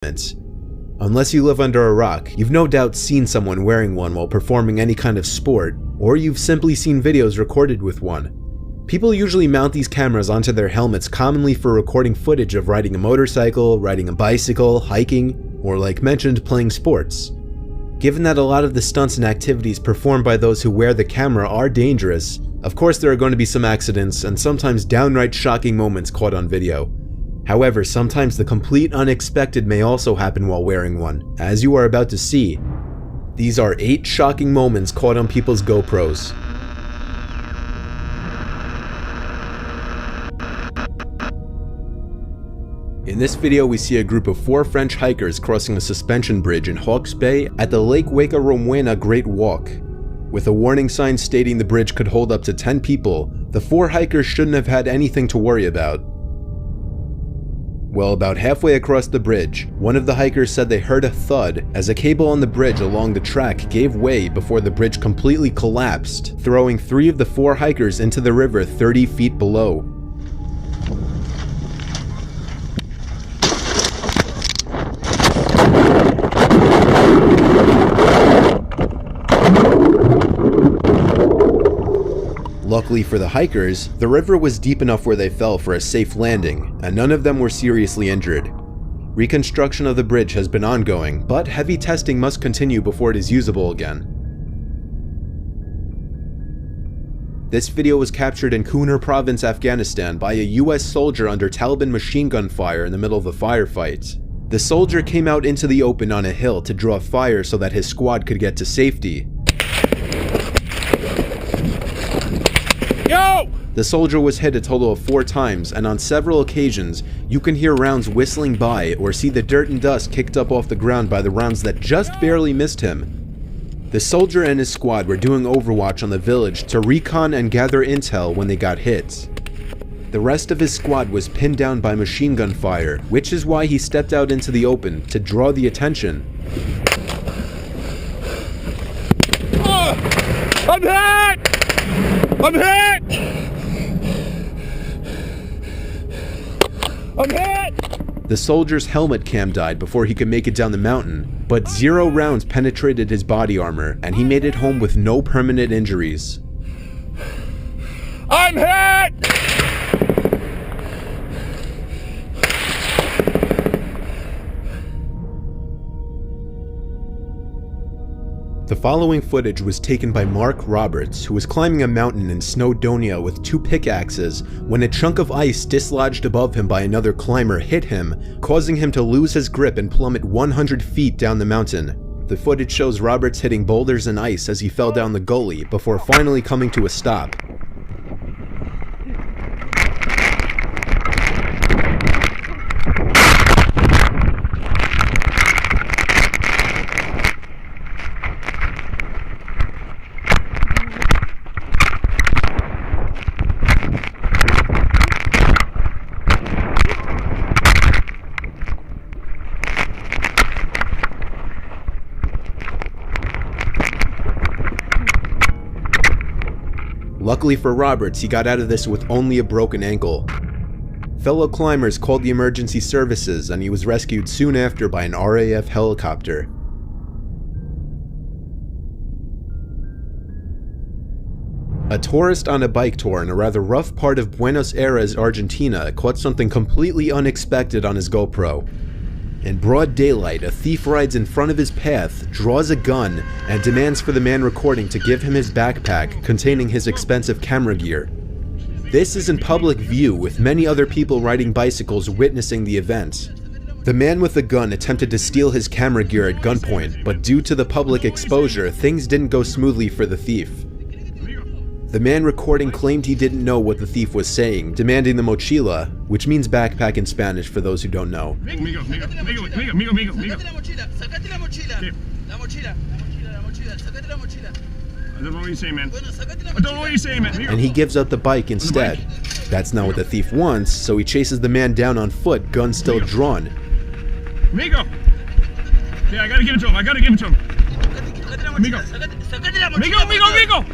Unless you live under a rock, you've no doubt seen someone wearing one while performing any kind of sport, or you've simply seen videos recorded with one. People usually mount these cameras onto their helmets commonly for recording footage of riding a motorcycle, riding a bicycle, hiking, or like mentioned, playing sports. Given that a lot of the stunts and activities performed by those who wear the camera are dangerous, of course there are going to be some accidents and sometimes downright shocking moments caught on video. However, sometimes the complete unexpected may also happen while wearing one, as you are about to see. These are 8 shocking moments caught on people's GoPros. In this video, we see a group of 4 French hikers crossing a suspension bridge in Hawke's Bay at the Lake Hueca-Romuena Great Walk. With a warning sign stating the bridge could hold up to 10 people, the 4 hikers shouldn't have had anything to worry about. Well, about halfway across the bridge, one of the hikers said they heard a thud as a cable on the bridge along the track gave way before the bridge completely collapsed, throwing 3 of the 4 hikers into the river 30 feet below. Luckily for the hikers, the river was deep enough where they fell for a safe landing, and none of them were seriously injured. Reconstruction of the bridge has been ongoing, but heavy testing must continue before it is usable again. This video was captured in Kunar Province, Afghanistan by a US soldier under Taliban machine gun fire in the middle of a firefight. The soldier came out into the open on a hill to draw fire so that his squad could get to safety. Yo! The soldier was hit a total of 4 times, and on several occasions, you can hear rounds whistling by or see the dirt and dust kicked up off the ground by the rounds that just barely missed him. The soldier and his squad were doing overwatch on the village to recon and gather intel when they got hit. The rest of his squad was pinned down by machine gun fire, which is why he stepped out into the open to draw the attention. I'm hit! I'm hit! I'm hit! The soldier's helmet cam died before he could make it down the mountain, but 0 rounds penetrated his body armor, and he made it home with no permanent injuries. I'm hit! The following footage was taken by Mark Roberts, who was climbing a mountain in Snowdonia with 2 pickaxes when a chunk of ice dislodged above him by another climber hit him, causing him to lose his grip and plummet 100 feet down the mountain. The footage shows Roberts hitting boulders and ice as he fell down the gully before finally coming to a stop. Luckily for Roberts, he got out of this with only a broken ankle. Fellow climbers called the emergency services, and he was rescued soon after by an RAF helicopter. A tourist on a bike tour in a rather rough part of Buenos Aires, Argentina, caught something completely unexpected on his GoPro. In broad daylight, a thief rides in front of his path, draws a gun, and demands for the man recording to give him his backpack containing his expensive camera gear. This is in public view, with many other people riding bicycles witnessing the event. The man with the gun attempted to steal his camera gear at gunpoint, but due to the public exposure, things didn't go smoothly for the thief. The man recording claimed he didn't know what the thief was saying, demanding the mochila, which means backpack in Spanish for those who don't know. I don't know what you're saying, man. I don't know what you're saying, man. And he gives up the bike instead. That's not what the thief wants, so he chases the man down on foot, gun still drawn. Amigo! Yeah, I gotta give it to him. I gotta give it to him. Amigo! Amigo, amigo, amigo!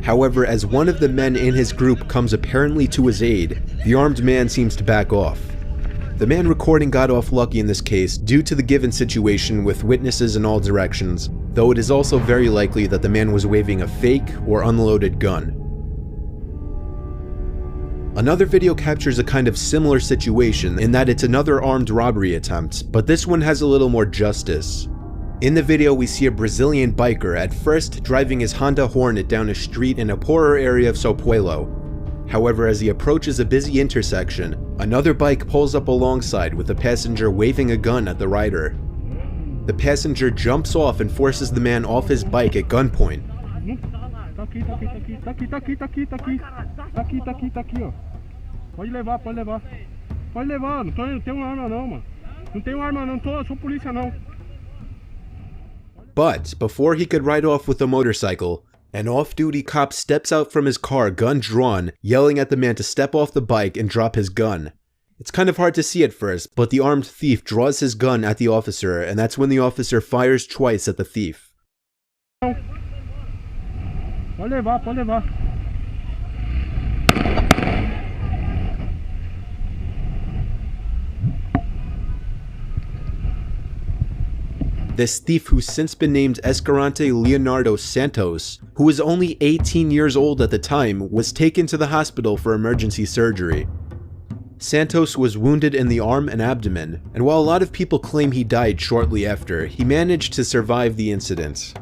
However, as one of the men in his group comes apparently to his aid, The armed man seems to back off. The man recording got off lucky in this case due to the given situation with witnesses in all directions, though it is also very likely that the man was waving a fake or unloaded gun. Another video captures a kind of similar situation in that it's another armed robbery attempt, but this one has a little more justice. In the video, we see a Brazilian biker at first driving his Honda Hornet down a street in a poorer area of Sao Paulo. However, as he approaches a busy intersection, another bike pulls up alongside with a passenger waving a gun at the rider. The passenger jumps off and forces the man off his bike at gunpoint. Tá aqui, ó. Pode levar. Pode levar, não tenho arma não, mano. Não tenho arma não, sou polícia não. But before he could ride off with the motorcycle, an off-duty cop steps out from his car, gun drawn, yelling at the man to step off the bike and drop his gun. It's kind of hard to see at first, but the armed thief draws his gun at the officer, and that's when the officer fires twice at the thief. Pode levar. This thief, who's since been named Escarante Leonardo Santos, who was only 18 years old at the time, was taken to the hospital for emergency surgery. Santos was wounded in the arm and abdomen, and while a lot of people claim he died shortly after, he managed to survive the incident.